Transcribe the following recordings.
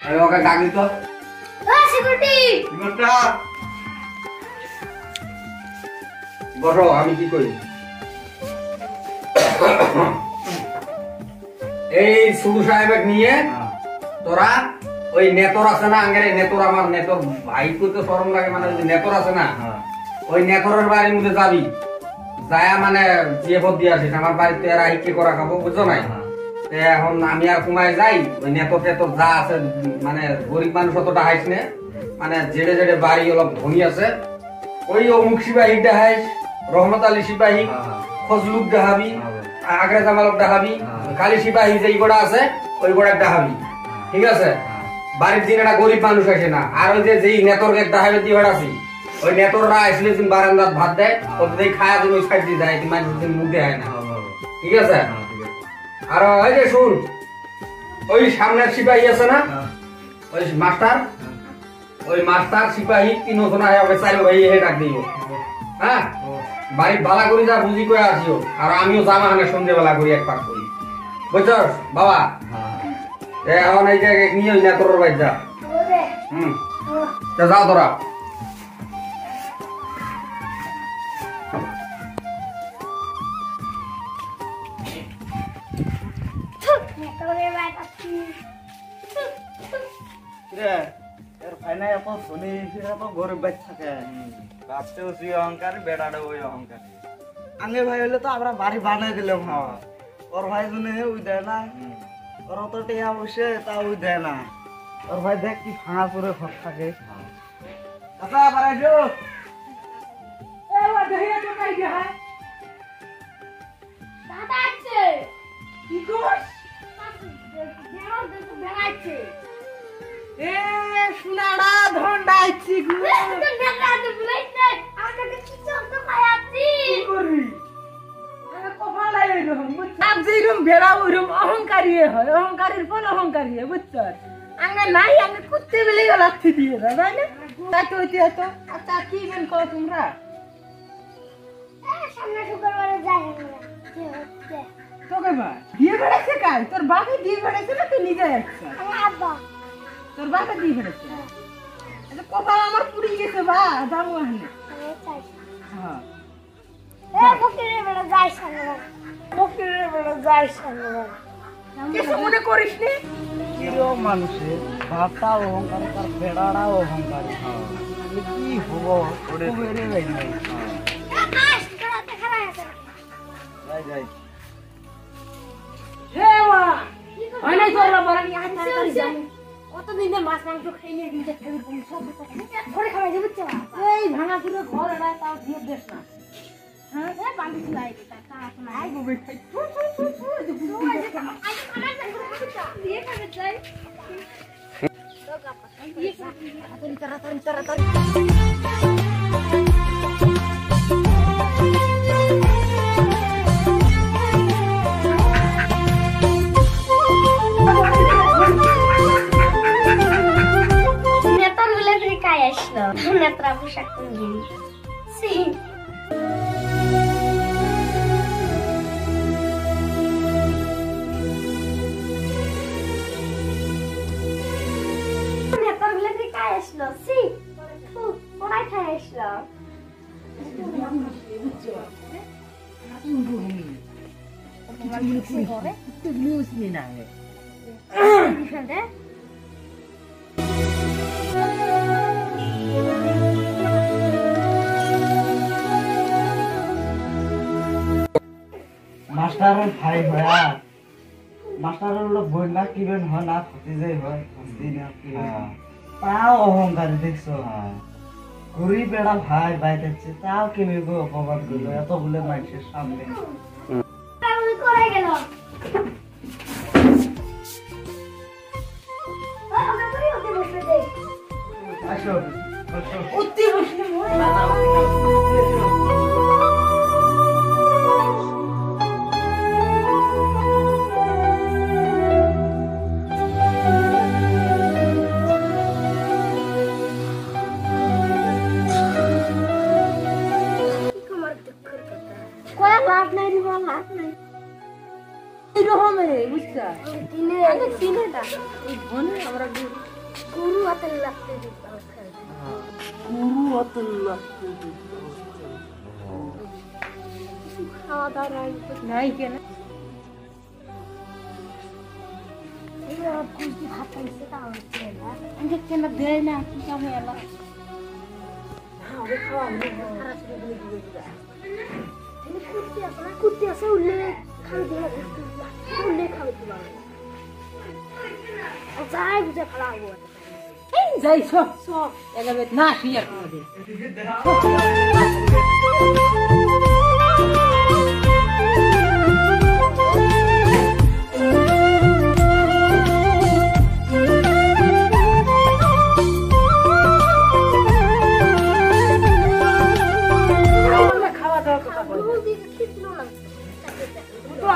আরে ওকে কাগলি তো সিকিউরিটি সিকিউরিটা বসো আমি কি করি এই সুদু সাহেবকে নিয়ে তোরা ওই নেতর আছে না আঙ্গেরে নেতর আমার নেতর ভাই কইতে শরম লাগে মানে ওই নেতর আছে না ওই নেতরের বাড়ির মধ্যে যাবি যায়া মানে জিএফ দিয়ে আসিস আমার বাড়িতে এরা কি করা খাবো বুঝছো নাই এখন আমি আর কুমায় যাই ওই নেতর টেতর যা আছে মানে গরিব মানুষ অতটা হাইস নে মানে জেডে জেডে বাড়ি অলপ ধনী আছে ওই অমুক সিপাহী দেখাইস রহমত আলী সিপাহী ফজলুক দেখাবি আগ্রা জামালক দেখাবি খালি সিপাহী যেই গোড়া আছে ওই গোড়া দেখাবি ঠিক আছে বাড়ির দিন একটা গরিব মানুষ আসে না আর ওই যে যেই নেতরকে দেখাবে দিয়ে বেড়াছি ওই নেতররা আসলে তুমি বারান্দার ভাত দেয় ওদের খায়া তুমি ওই সাইড দিয়ে যায় তুমি মানুষ মুখ দেয় না ঠিক আছে আর ওই যে শুন ওই সামনের সিপাহী আছে না ওই মাস্টার ওই মাস্টার সিপাহী তিনজন হবে চার ভাই হে ডাক দিব হ্যাঁ বাড়ির বালা করি যা বুঝি করে আসিও আর আমিও জামা হানে সন্ধ্যেবেলা করি এক পাক করি বুঝছস বাবা এখন এই যে নিয়ে ওই নেতর বাইর যা যাও তোরা আগে ভাই হলে তো আমরা বাড়ি বানাই দিলাম হাওয়া ওর ভাই জন্য ওই দেয় না ওর অত টিয়া বসে তা ওই দেয় না ওর ভাই দেখ কি ভাঙা করে ঘর থাকে আচ্ছা বাড়াই দিও দাদা আছে কি করছ এ সোনাড়া ধন্ডা আইছি গো তুই দেখা তো বুলাইছ না আমাকে কি চোখ খাই আছি কি করবি আরে কপালাই এরকম আপ যেরকম ভেড়া ওইরকম অহংকারী হয় অহংকারীর ফল অহংকারী হয় বুঝছো আঙ্গা নাই আমি কুত্তে বেলে লাগতে দিয়ে দাদা না তাই তো হইতে হতো আচ্ছা কি বেন কও তোমরা সামনে শুক্রবারে যাই আমরা কি হচ্ছে তোকে মা দিয়ে বেড়াচ্ছে কাল তোর বাবা দিয়ে বেড়াচ্ছে না তুই নিজে যাচ্ছ আমার আব্বা তোর বাবা দিয়ে বেড়াচ্ছে আচ্ছা কপাল আমার পুড়ি গেছে বা যাবো আহনে হ্যাঁ ফকিরের বেড়া যাই সামনে ফকিরের বেড়া যাই সামনে কিছু মনে করিস নি কিরো মানুষের ভাবটা অহংকার তার বেড়াটা অহংকার কি হবো ওরে রে ভাই যাই যাই হে মা হয় নাই তোর বাবা আমি আনতে কতদিনে মাছ মাংস খেয়ে নিয়ে দিতে খাবি তুমি সব করে খাওয়া যাবে তো এই ভাঙা পুরো ঘর এরা তাও দিয়ে দেশ না হ্যাঁ বান্ধি লাই দিতা তা আই গো বেটা দিয়ে খাবে যাই তাড়াতাড়ি নেত্রা পোশাক কিনি সি নেত্রা বলে কি কাজ আসলো সি কোনায় খাই আসলো মাস্টারের ভাই হয়া মাস্টারের লোক বই না কিবেন হয় না ভতিজাই হয় হস্তি না কি তাও অহংকার দেখছো ঘুরি বেড়া ভাই ভাই দেখছে তাও কেমনি গো অপমান করলো এত বলে মানুষের সামনে করে গেল আসো উত্তি বসলে লাভ নাই রে লাভ নাই এরকম বুঝছা তিনে তিনেটা এই ধনী আমরা গুরু হাতে লাগতে দিতে গুরু হাতে লাগতে দিতে খাওয়া দাওয়া নাই কেন কুর্তি ভাত খাইছে তা হচ্ছে না আমাকে কেন দেয় না কি কাম এলা ওরে খাওয়া সারা ছেড়ে দিয়ে দিবে কুর্তি আছে উল্লে খাওয়া দিলা উল্লে খাওয়া দিলা যাই বুঝে খাওয়া হবো যাই সব সব এলাবে না শিয়ার করে দে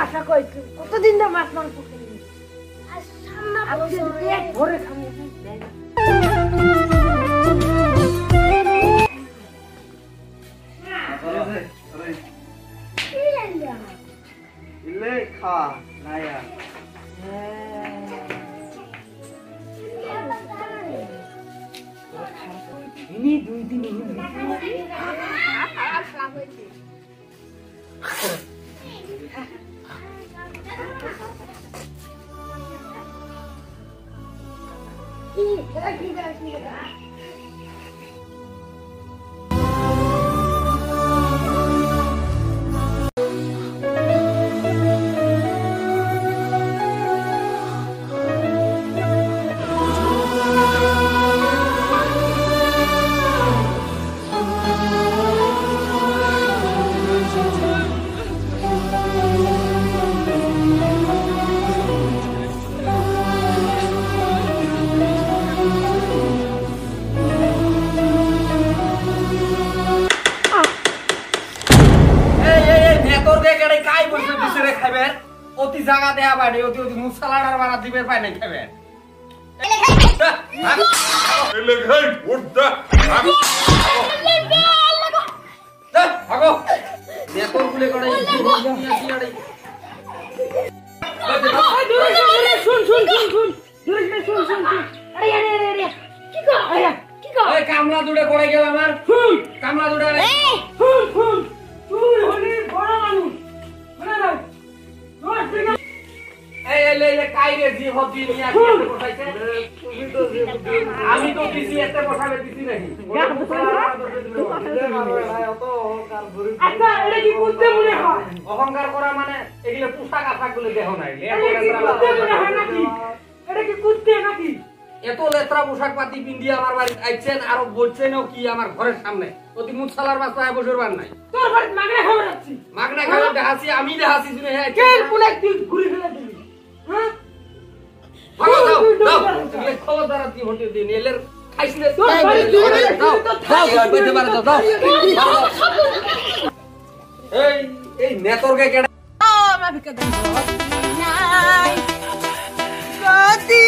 আশা করছি কতদিন না মাছ মাংস খেলি পেট ভরে খাবো ইলে খা নায়া ini 2 দিন অতি জায়গা দেয়া পায় অতি অতি মুসালাডার বানা দিবের পায় নাই খাবেন এলে খাই উঠদা ভাগো নেতর গুলে করে শুন কামলা দুড়ে করে গেল আমার কামলা দুড়ে আমি তো দিছি এতে বসাবে দিছি নাকি অহংকার করা মানে এগুলো পোশাক আশাক গুলো দেখো নাই এত লেত্রা পোশাক পাতি পিন্দি আমার বাড়ি আইছেন আর বলছেন কি আমার ঘরের সামনে অতি মুছালার বাসায় বসে বার নাই তোর বাড়ি মাগনা খাবার আছি মাগনা খাবার দেখাছি আমি দেখাছি শুনে হ্যাঁ কে পুলে তুই ঘুরে ফেলে দিবি হ্যাঁ খবরদার তুই হতে দিন এলের খাইছিলে এই নেতরকে কেডা আমার ভিতরে নাই গদি